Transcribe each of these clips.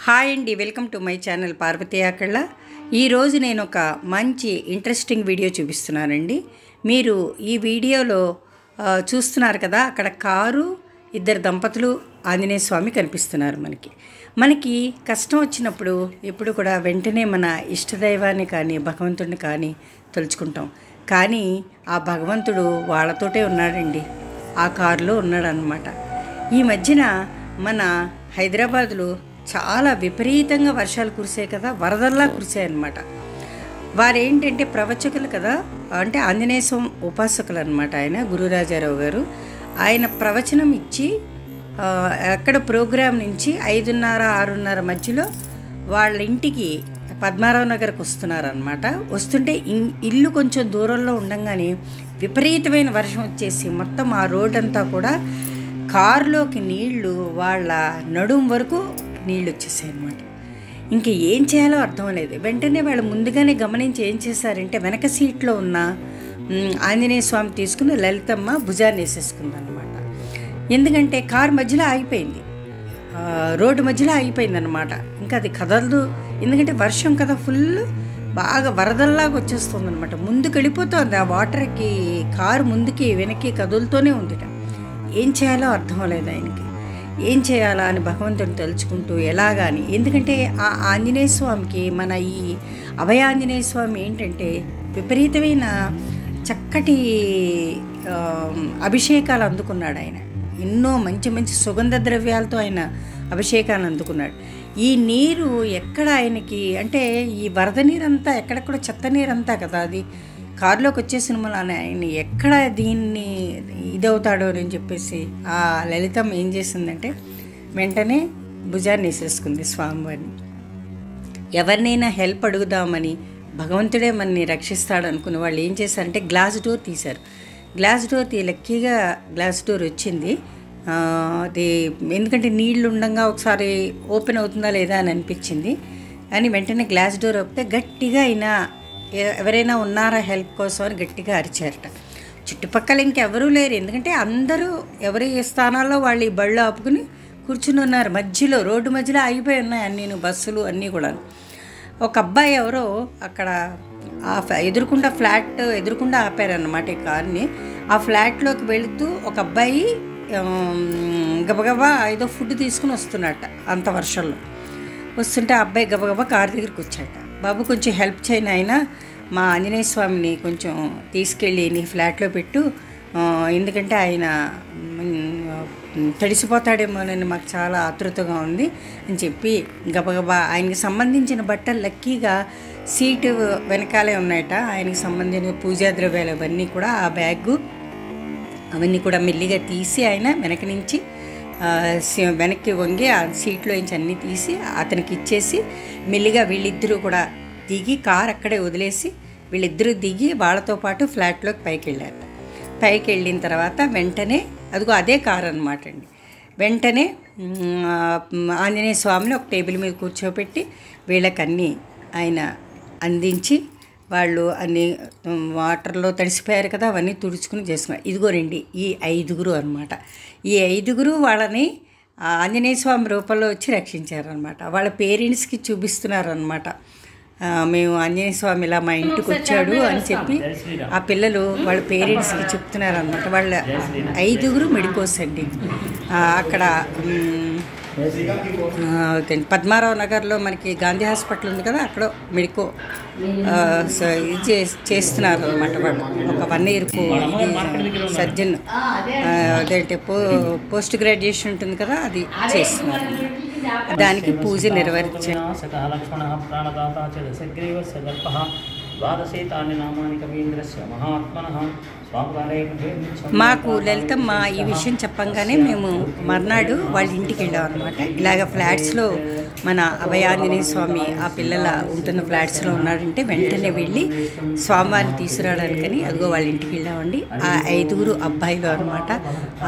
Hi అండి, welcome to my channel Parvathi Akalla. ఈరోజు నేను ఒక మంచి ఇంట్రెస్టింగ్ వీడియో చూపిస్తున్నానండి. మీరు ఈ వీడియోలో చూస్తున్నారు కదా, అక్కడ కారు, ఇద్దరు దంపతులు, ఆంజనేయ స్వామి కనిపిస్తున్నారు. మనకి కష్టం వచ్చినప్పుడు ఎప్పుడు కూడా వెంటనే మన ఇష్టదైవాన్ని కానీ భగవంతుడిని కానీ తలుచుకుంటాం. కానీ ఆ భగవంతుడు వాళ్ళతోటే ఉన్నాడండి, ఆ కారులో ఉన్నాడనమాట. ఈ మధ్యన మన హైదరాబాద్లో చాలా విపరీతంగా వర్షాలు కురిసాయి కదా, వరదల్లా కురిసాయి అన్నమాట. వారేంటంటే ప్రవచకులు కదా, అంటే ఆంజనేయ స్వామి ఉపాసకులు అనమాట. ఆయన గురురాజారావు గారు, ఆయన ప్రవచనం ఇచ్చి అక్కడ ప్రోగ్రాం నుంచి 5:30-6:30 మధ్యలో వాళ్ళ ఇంటికి పద్మారావు నగర్కి వస్తున్నారనమాట. వస్తుంటే ఇల్లు కొంచెం దూరంలో ఉండగానే విపరీతమైన వర్షం వచ్చేసి మొత్తం ఆ రోడ్ అంతా కూడా కారులోకి నీళ్లు వాళ్ళ నడుం వరకు నీళ్ళు వచ్చేసాయి అనమాట. ఇంకా ఏం చేయాలో అర్థం లేదు. వెంటనే వాళ్ళు ముందుగానే గమనించి ఏం చేశారంటే, వెనక సీట్లో ఉన్న ఆంజనేయ స్వామి తీసుకుని లలితమ్మ భుజాన్ని వేసేసుకుందనమాట. ఎందుకంటే కారు మధ్యలో ఆగిపోయింది, రోడ్డు మధ్యలో ఆగిపోయింది అనమాట. ఇంకా అది కదలదు, ఎందుకంటే వర్షం కదా, ఫుల్ బాగా వరదల్లాగా వచ్చేస్తుంది అనమాట. ముందుకు వెళ్ళిపోతుంది, ఆ వాటర్కి కారు ముందుకి వెనక్కి కదులుతూనే ఉంది. ఏం చేయాలో అర్థం లేదు ఆయనకి. ఏం చేయాలా అని భగవంతుని తలుచుకుంటూ ఎలాగాని, ఎందుకంటే ఆ ఆంజనేయ స్వామికి, మన ఈ అభయ ఆంజనేయ స్వామి ఏంటంటే విపరీతమైన చక్కటి అభిషేకాలు అందుకున్నాడు ఆయన. ఎన్నో మంచి మంచి సుగంధ ద్రవ్యాలతో ఆయన అభిషేకాలు అందుకున్నాడు. ఈ నీరు ఎక్కడ ఆయనకి అంటే, ఈ వరద నీరంతా ఎక్కడెక్కడ చెత్త నీరంతా కదా, అది కారులోకి వచ్చేసిన వల్ల ఆయన ఎక్కడ దీన్ని ఇదవుతాడో అని చెప్పేసి ఆ లలితం ఏం చేసిందంటే, వెంటనే భుజాన్ని వేసేసుకుంది స్వామివారిని. ఎవరినైనా హెల్ప్ అడుగుదామని, భగవంతుడే మనని రక్షిస్తాడు అనుకున్న వాళ్ళు ఏం చేశారంటే గ్లాస్ డోర్ తీశారు. గ్లాస్ డోర్ లక్కీగా గ్లాస్ డోర్ వచ్చింది. అది ఎందుకంటే నీళ్లు ఉండగా ఒకసారి ఓపెన్ అవుతుందా లేదా అని అనిపించింది. కానీ వెంటనే గ్లాస్ డోర్ ఓపితే గట్టిగా అయినా ఎవరైనా ఉన్నారా హెల్ప్ కోసం అని గట్టిగా అరిచారట. చుట్టుపక్కల ఇంకెవరూ లేరు, ఎందుకంటే అందరూ ఎవరి స్థానాల్లో వాళ్ళు ఈ బళ్ళు ఆపుకుని కూర్చుని ఉన్నారు. మధ్యలో రోడ్డు మధ్యలో ఆగిపోయి ఉన్నాయి అన్నీ బస్సులు అన్నీ కూడా. ఒక అబ్బాయి ఎవరో అక్కడ ఎదురుకుండా ఫ్లాట్ ఎదురుకుండా ఆపారన్నమాట ఈ కార్ని. ఆ ఫ్లాట్లోకి వెళుతూ ఒక అబ్బాయి గబగబా ఏదో ఫుడ్ తీసుకుని వస్తున్నట్ట. అంత వర్షంలో వస్తుంటే ఆ అబ్బాయి గబగబా కారు దగ్గరికి వచ్చాట. బాబు కొంచెం హెల్ప్ చేయను, ఆయన మా ఆంజనేయ స్వామిని కొంచెం తీసుకెళ్ళి నీ ఫ్లాట్లో పెట్టు, ఎందుకంటే ఆయన తడిసిపోతాడేమోనని మాకు చాలా ఆతృతగా ఉంది అని చెప్పి గబగబా ఆయనకి సంబంధించిన బట్టలు లక్కీగా సీటు వెనకాలే ఉన్నాయట. ఆయనకి సంబంధించిన పూజా ద్రవ్యాలు అవన్నీ కూడా, ఆ బ్యాగు అవన్నీ కూడా మెల్లిగా తీసి ఆయన వెనక నుంచి వెనక్కి వంగి ఆ సీట్లో నుంచి అన్నీ తీసి అతనికి ఇచ్చేసి మెల్లిగా వీళ్ళిద్దరూ కూడా దిగి కారు అక్కడే వదిలేసి వీళ్ళిద్దరూ దిగి వాళ్ళతో పాటు ఫ్లాట్లోకి పైకి వెళ్ళారు. పైకి వెళ్ళిన తర్వాత వెంటనే అదిగో అదే కారు అనమాట అండి. వెంటనే ఆంజనేయ స్వామిని ఒక టేబుల్ మీద కూర్చోబెట్టి వీళ్ళకన్నీ ఆయన అందించి, వాళ్ళు అన్నీ వాటర్లో తడిసిపోయారు కదా, అవన్నీ తుడుచుకుని చేసుకున్నారు. ఇదిగో రండి ఈ 5గురు అనమాట. ఈ 5గురు వాళ్ళని ఆంజనేయ స్వామి రూపంలో వచ్చి రక్షించారనమాట. వాళ్ళ పేరెంట్స్కి చూపిస్తున్నారనమాట. మేము ఆంజనేయ స్వామి ఇలా మా ఇంటికి వచ్చాడు అని చెప్పి ఆ పిల్లలు వాళ్ళ పేరెంట్స్కి చెప్తున్నారనమాట. వాళ్ళ 5గురు మెడికోస్ అండి. అక్కడ పద్మారావు నగర్లో మనకి గాంధీ హాస్పిటల్ ఉంది కదా, అక్కడ మెడికో ఇది చేస్తున్నారు అనమాట. వాళ్ళు ఒక 1 year సర్జన్, అదేంటే పోస్ట్ గ్రాడ్యుయేషన్ ఉంటుంది కదా, అది చేస్తున్నారు. దానికి పూజ నిర్వహించారు. మాకు లలితమ్మ ఈ విషయం చెప్పంగానే మేము మర్నాడు వాళ్ళ ఇంటికి వెళ్ళాం అనమాట. ఇలాగ ఫ్లాట్స్లో మన అభయాంజనేయ స్వామి ఆ పిల్లల ఉంటున్న ఫ్లాట్స్లో ఉన్నాడంటే వెంటనే వెళ్ళి స్వామివారిని తీసుకురావడానికని అదిగో వాళ్ళ ఇంటికి వెళ్ళామండి. ఆ 5గురు అబ్బాయిలు అనమాట.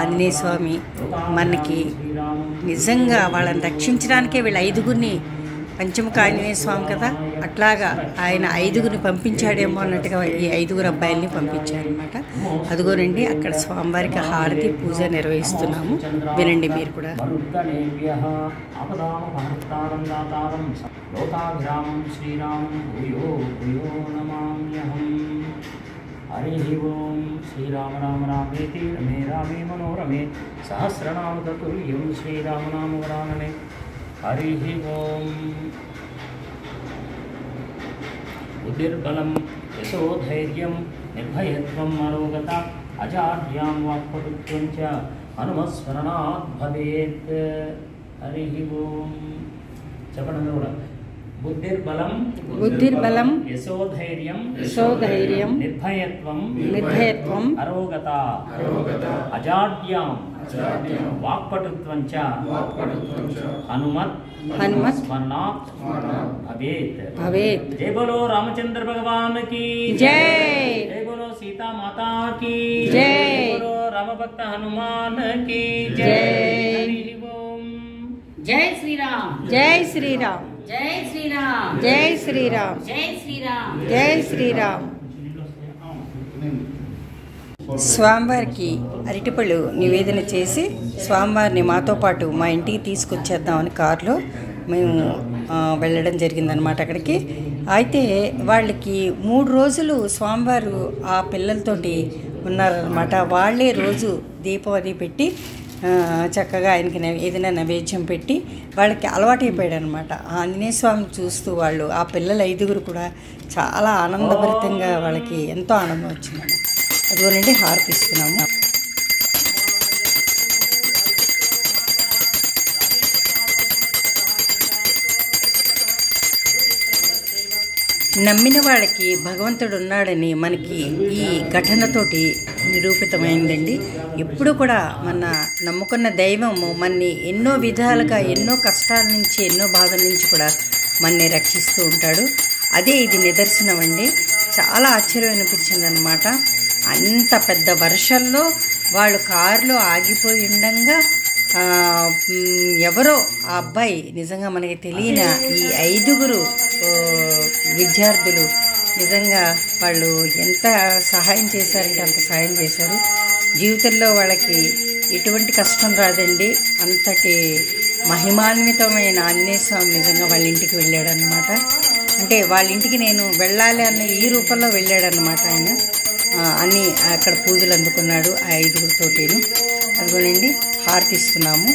ఆంజనేయ స్వామి మనకి నిజంగా వాళ్ళని రక్షించడానికే వీళ్ళ 5గురిని పంచముఖ ఆంజనేయ స్వామి కదా, అట్లాగా ఆయన 5గురిని పంపించాడేమో అన్నట్టుగా ఈ 5గురు అబ్బాయిల్ని పంపించారనమాట. అదిగోనండి అక్కడ స్వామివారికి హారతి పూజ నిర్వహిస్తున్నాము, వినండి మీరు కూడా. హరి ఓం శ్రీరామ రామ రామేతి రమే రామే మనోరమే సహస్రనామ తతుల్యం శ్రీరామ నామ వరాననే. హరి ఓం. బుద్ధిర్బలం యశోధైర్యం నిర్భయత్వం అరోగత అజాడ్యాం వాక్పటుత్వం చ హనుమస్మరణాత్ భవేత్. హరి ఓం. చెప్పండి కూడా. బుద్ధిర్బలం యశోధైర్యం నిర్భయత్వం అరోగత అజాడ్యాం వాక్పటుత్వం చ హనుమత్ స్మరణాత్ భవేత్. జై బోలో రామచంద్ర భగవాన్ కి జై, జై బోలో సీతా మాతా కి జై, జై బోలో రామభక్త హనుమాన్ కి జై. జై శ్రీరామ్, జై శ్రీరామ్, జై శ్రీరామ్, జై శ్రీరామ్, జై శ్రీరామ్, జై శ్రీరామ్. స్వామివారికి అరటిపళ్ళు నివేదన చేసి స్వామివారిని మాతో పాటు మా ఇంటికి తీసుకొచ్చేద్దామని కారులో మేము వెళ్ళడం జరిగిందనమాట అక్కడికి. అయితే వాళ్ళకి 3 రోజులు స్వామివారు ఆ పిల్లలతోటి ఉన్నారనమాట. వాళ్ళే రోజు దీపం అది పెట్టి చక్కగా ఆయనకి ఏదైనా నైవేద్యం పెట్టి వాళ్ళకి అలవాటైపోయాడు అనమాట. ఆ ఆంజనేయ స్వామిని చూస్తూ వాళ్ళు ఆ పిల్లలు 5గురు కూడా చాలా ఆనందభరితంగా వాళ్ళకి ఎంతో ఆనందం వచ్చిందన్నమాట. అదిగోనండి హారతిస్తున్నాము. నమ్మిన వాళ్ళకి భగవంతుడు ఉన్నాడని మనకి ఈ ఘటనతోటి నిరూపితమైందండి. ఎప్పుడు కూడా మన నమ్ముకున్న దైవము మనని ఎన్నో విధాలుగా ఎన్నో కష్టాల నుంచి ఎన్నో బాధల నుంచి కూడా మనని రక్షిస్తూ ఉంటాడు. అదే ఇది నిదర్శనం అండి. చాలా ఆశ్చర్యం అనిపించింది అనమాట. అంత పెద్ద వర్షంలో వాళ్ళు కారులో ఆగిపోయి ఉండంగా ఎవరో ఆ అబ్బాయి నిజంగా మనకి తెలియని ఈ 5గురు విద్యార్థులు నిజంగా వాళ్ళు ఎంత సహాయం చేశారంటే అంత సహాయం చేశారు. జీవితంలో వాళ్ళకి ఎటువంటి కష్టం రాదండి. అంతటి మహిమాన్వితమైన ఆంజనేయ స్వామి నిజంగా వాళ్ళ ఇంటికి వెళ్ళాడనమాట. అంటే వాళ్ళ ఇంటికి నేను వెళ్ళాలి అన్న ఈ రూపంలో వెళ్ళాడనమాట ఆయన. అన్నీ అక్కడ పూజలు అందుకున్నాడు ఆ 5గురితోటిను. అదిగోనండి హారతిస్తున్నాము.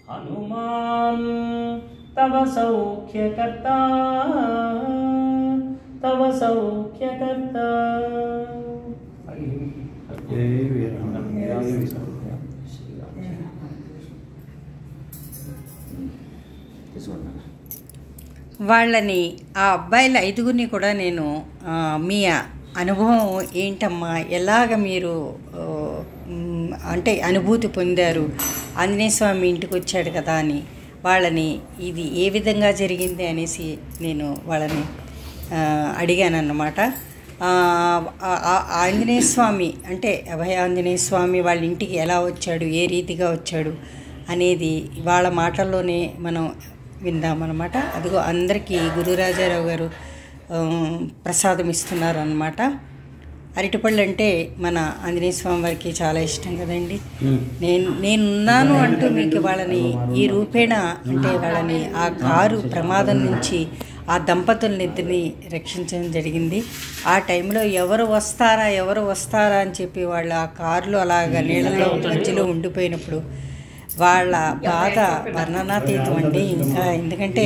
హనుమాన్ తవ సౌఖ్యకర్త తవ సౌఖ్యకర్త. వాళ్ళని ఆ అబ్బాయిల 5గురిని కూడా నేను మీ అనుభవం ఏంటమ్మా, ఎలాగ మీరు అంటే అనుభూతి పొందారు, ఆంజనేయ స్వామి ఇంటికి వచ్చాడు కదా అని వాళ్ళని ఇది ఏ విధంగా జరిగింది అనేసి నేను వాళ్ళని అడిగాను అన్నమాట. ఆంజనేయ స్వామి అంటే అభయ ఆంజనేయ స్వామి వాళ్ళ ఇంటికి ఎలా వచ్చాడు, ఏ రీతిగా వచ్చాడు అనేది వాళ్ళ మాటల్లోనే మనం విందామన్నమాట. అదిగో అందరికీ గురురాజారావు గారు ప్రసాదం ఇస్తున్నారు అన్నమాట. అరటిపళ్ళు అంటే మన ఆంజనేయ స్వామి వారికి చాలా ఇష్టం కదండి. నేనున్నాను అంటూ మీకు వాళ్ళని ఈ రూపేణ అంటే వాళ్ళని ఆ కారు ప్రమాదం నుంచి ఆ దంపతులనిద్దరిని రక్షించడం జరిగింది. ఆ టైంలో ఎవరు వస్తారా అని చెప్పి వాళ్ళు ఆ కారులో అలాగ నీళ్ళలో మధ్యలో ఉండిపోయినప్పుడు వాళ్ళ బాధ వర్ణనాతీతం అండి. ఇంకా ఎందుకంటే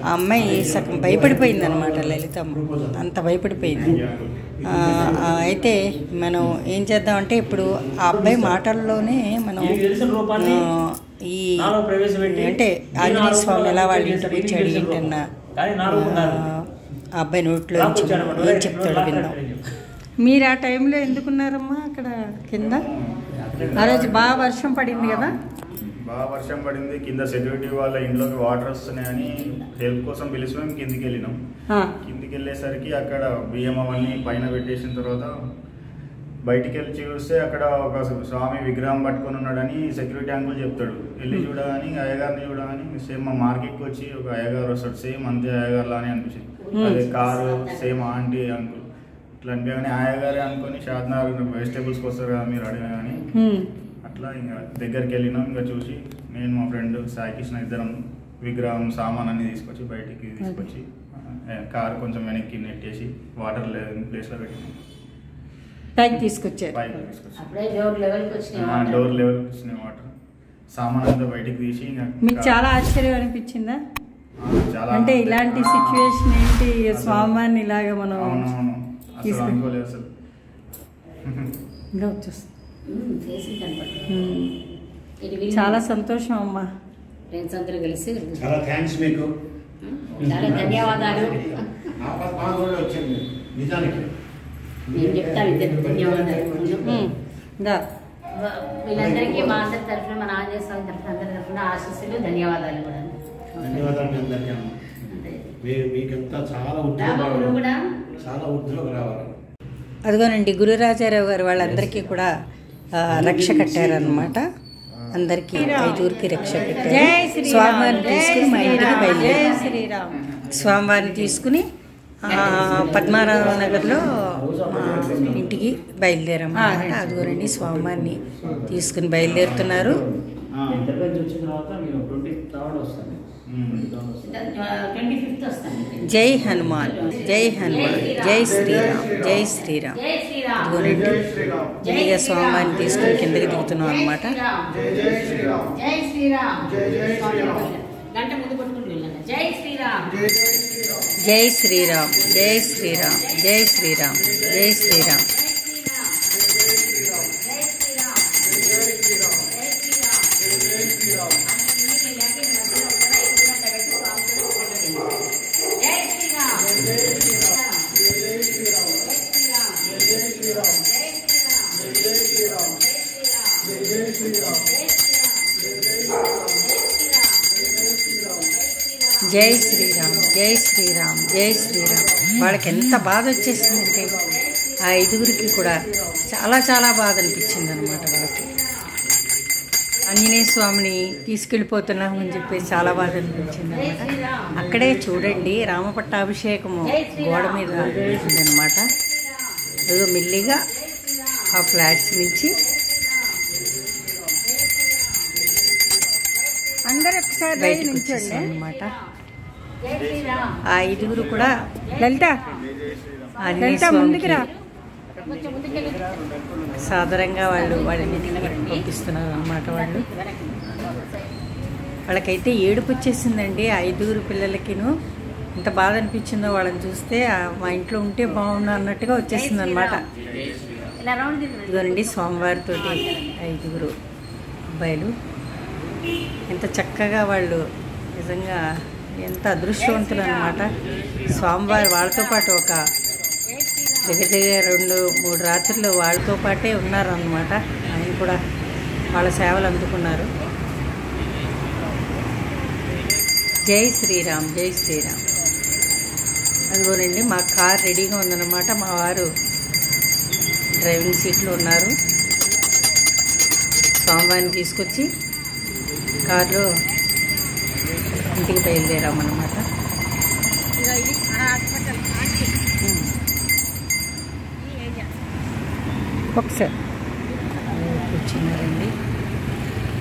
ఆ అమ్మాయి సగం భయపడిపోయింది అనమాట, లలితమ్మ అంత భయపడిపోయింది. అయితే మనం ఏం చేద్దామంటే ఇప్పుడు ఆ అబ్బాయి మాటల్లోనే మనం ఈ అంటే ఆంజనేయ స్వామి ఎలా వాళ్ళ ఇంటికి వచ్చాడు ఏంటన్న ఆ అబ్బాయి నోట్లో ఏం చెప్తాడు విందాం. మీరు ఆ టైంలో ఎందుకున్నారమ్మా అక్కడ కింద? ఆ రోజు బాగా వర్షం పడింది కదా? బాగా వర్షం పడింది. కింద సెక్యూరిటీ వాళ్ళ ఇంట్లోకి వాటర్ వస్తున్నాయని హెల్ప్ కోసం పిలిచి మేము కిందికి వెళ్ళినాం. కిందికి వెళ్ళేసరికి అక్కడ బియ్యం అవన్నీ పైన పెట్టేసిన తర్వాత బయటికి వెళ్ళి చూస్తే అక్కడ ఒక స్వామి విగ్రహం పట్టుకొని ఉన్నాడని సెక్యూరిటీ అంకుల్ చెప్తాడు. వెళ్ళి చూడగాని అయ్యగారిని చూడగాని సేమ్ మా మార్కెట్కి వచ్చి ఒక అయ్యగారు వస్తాడు, సేమ్ అంతే అయ్యగారు లానే అనిపించింది. అదే కారు సేమ్ ఆంటీ అంకుల్ ఇట్లా అనిపించగానే అయ్యగారే అనుకొని షాద్నగర్ వెజిటేబుల్స్కి వస్తారు కదా మీరు అడిగా కానీ అట్లా ఇంకా దగ్గరికి వెళ్ళినాం. ఇంకా చూసి నేను మా ఫ్రెండ్ సాయి కృష్ణ ఇద్దరం విగ్రహం సామాన్ అన్ని తీసుకొచ్చి బయటికి తీసుకొచ్చి కారు కొంచెం వెనక్కి నెట్టేసి వాటర్ లేని ప్లేస్లో పెట్టినాం. పైకి తీసుకొచ్చారు. పైకి తీసుకొచ్చి అప్పుడే డోర్ లెవెల్కి వచ్చినాయి డోర్ లెవెల్కి వచ్చినాయి వాటర్. సామాన్ అంతా బయటికి తీసి ఇంకా మీకు చాలా ఆశ్చర్యం అనిపించిందా? చాలా అంటే ఇలాంటి సిచ్యువేషన్ ఏంటి, స్వామిని ఇలాగ మనం అవునవును అసలు అనుకోలేదు అసలు. ఇంకా వచ్చేస్తుంది. చేసి కనపడుతుంది. చాలా సంతోషం అమ్మా. ఫ్రెండ్స్ అందరూ కలిసి చాలా థ్యాంక్స్ మీకు. చాలా ధన్యవాదాలు. వచ్చింది నిజానికి మేము చెప్తాం ఇద్దరు ధన్యవాదాలు. ఇంకా వీళ్ళందరికీ మా అందరి తరఫున, మా ఆంజనేయ స్వామి తరఫున, అందరి తరఫున ఆశీస్సులు, ధన్యవాదాలు కూడా. ధన్యవాదాలు మీ అందరికీ అమ్మ. మీకంతా చాలా రామగురు కూడా చాలా ఉద్యోగం రావాలి. అదిగోనండి గురురాజారావు గారు వాళ్ళందరికీ కూడా రక్ష కట్టారనమాట. అందరికీ 5 రక్ష కట్టారు. స్వామివారిని తీసుకుని మా ఇంటికి బయలుదేరాం. స్వామివారిని తీసుకుని పద్మారావు నగర్లో ఇంటికి బయలుదేరాం. అదిగోనండి స్వామివారిని తీసుకుని బయలుదేరుతున్నారు. వచ్చిన తర్వాత మీరు 23rd వస్తాను. 25th వస్తాను. జై హనుమాన్, జై హనుమాన్, జై శ్రీరామ్, జై శ్రీరామ్. జై శ్రీరామ్. అదిగోనండి ఇదిగా స్వామివారిని తీసుకుని కిందకి దిగుతున్నాం అనమాట. జై శ్రీరామ్. గంట ముందు పట్టుకుని వెళ్ళాను. జై శ్రీరామ్. జై శ్రీరామ్, జై శ్రీరామ్, జై శ్రీరామ్, జై శ్రీరామ్. జై శ్రీరామ్, జై శ్రీరామ్, జై శ్రీరామ్. వాళ్ళకి ఎంత బాధ వచ్చేసిందంటే ఆ 5గురికి కూడా చాలా చాలా బాధ అనిపించింది అనమాట. వాళ్ళకి ఆంజనేయ స్వామిని తీసుకెళ్ళిపోతున్నామని చెప్పి చాలా బాధ అనిపించింది అనమాట. అక్కడే చూడండి రామపట్టాభిషేకము గోడ మీద ఉందన్నమాట. ఏదో మెల్లిగా ఆ ఫ్లాట్స్ నుంచి అందరూ ఒకసారి బయటకు వచ్చేసారు అనమాట. ఆ 5గురు కూడా లలిత ముందుకు రా సాధారణంగా వాళ్ళని పంపిస్తున్నారు అనమాట. వాళ్ళకైతే ఏడుపు వచ్చేసిందండి. 5గురు పిల్లలకిను ఎంత బాధ అనిపించిందో వాళ్ళని చూస్తే. మా ఇంట్లో ఉంటే బాగుండు అన్నట్టుగా వచ్చేసింది అనమాట. ఇదిగోనండి స్వామివారితో 5గురు అబ్బాయిలు ఎంత చక్కగా వాళ్ళు నిజంగా ఎంత అదృష్టవంతులు అనమాట. స్వామివారు వాళ్ళతో పాటు ఒక దగ్గర 2-3 రాత్రులు వాళ్ళతో పాటే ఉన్నారన్నమాట. ఆయన కూడా వాళ్ళ సేవలు అందుకున్నారు. జై శ్రీరామ్, జై శ్రీరామ్. అదిగోనండి మా కార్ రెడీగా ఉందన్నమాట. మా వారు డ్రైవింగ్ సీట్లో ఉన్నారు. స్వామివారిని తీసుకొచ్చి కారులో ఇంటికి బయలుదేరామన్నమాట. ఒకసారి కూర్చున్నారండి.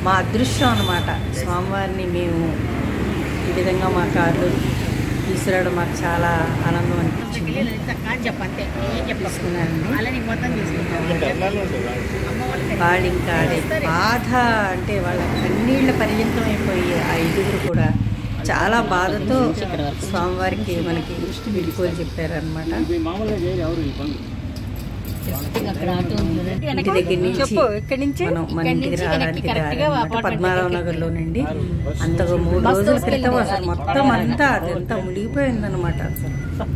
మా అదృష్టం అన్నమాట. స్వామివారిని మేము ఈ విధంగా మా కారులో తీసుకురావడం మాకు చాలా ఆనందం అనిపించింది. తీసుకున్నానండి. వాళ్ళు ఇంకా అదే బాధ అంటే వాళ్ళ కన్నీళ్ళ పర్యంతం అయిపోయి 5గురు కూడా చాలా బాధతో స్వామివారికి మనకి విడిపోయి చెప్పారనమాట. ఇంటి దగ్గర నుంచి మనం మన ఇంటికి రావడానికి పద్మారావు నగర్లోనండి. అంతగా 3 రోజుల క్రితం అసలు మొత్తం అంతా అదంతా మునిగిపోయిందనమాట.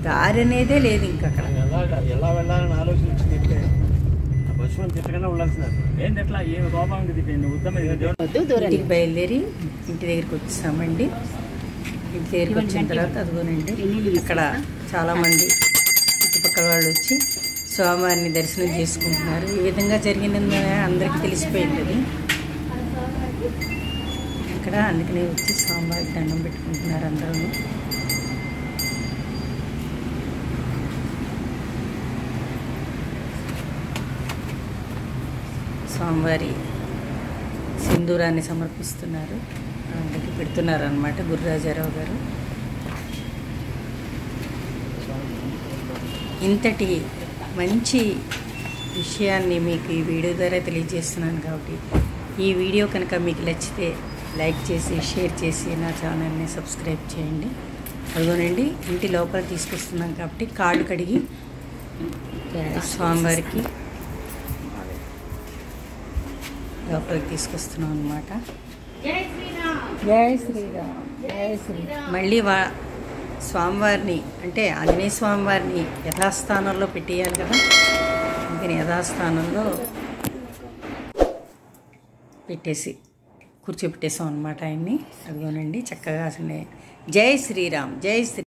దారి అనేదే లేదు ఇంకా అక్కడ. ఇంటికి బయలుదేరి ఇంటి దగ్గరికి వచ్చేసామండి. ఇంటి దగ్గరికి వచ్చిన తర్వాత అదిగోనండి అక్కడ చాలామంది చుట్టుపక్కల వాళ్ళు వచ్చి స్వామివారిని దర్శనం చేసుకుంటున్నారు. ఈ విధంగా జరిగిందని అందరికీ తెలిసిపోయింది అది అక్కడ. అందుకనే వచ్చి స్వామివారికి దండం పెట్టుకుంటున్నారు అందరూ. స్వామివారి సింధూరాన్ని సమర్పిస్తున్నారు, అందరికి పెడుతున్నారు అన్నమాట గురురాజారావు గారు. ఇంతటి మంచి విషయాన్ని మీకు ఈ వీడియో ద్వారా తెలియజేస్తున్నాను కాబట్టి ఈ వీడియో కనుక మీకు నచ్చితే లైక్ చేసి షేర్ చేసి నా ఛానల్ని సబ్స్క్రైబ్ చేయండి. అదిగోనండి ఇంటి లోపల తీసుకొస్తున్నాం కాబట్టి కాళ్ళు కడిగి స్వామివారికి లోపలికి తీసుకొస్తున్నాం అన్నమాట. జై శ్రీరామ్, జై శ్రీరామ్. మళ్ళీ స్వామివారిని అంటే ఆంజనేయ స్వామివారిని యథాస్థానంలో పెట్టేయాలి కదా, అందుకని యథాస్థానంలో పెట్టేసి కూర్చోపెట్టేసాం అనమాట ఆయన్ని. అదిగోనండి చక్కగా అసలు జై శ్రీరామ్, జై శ్రీ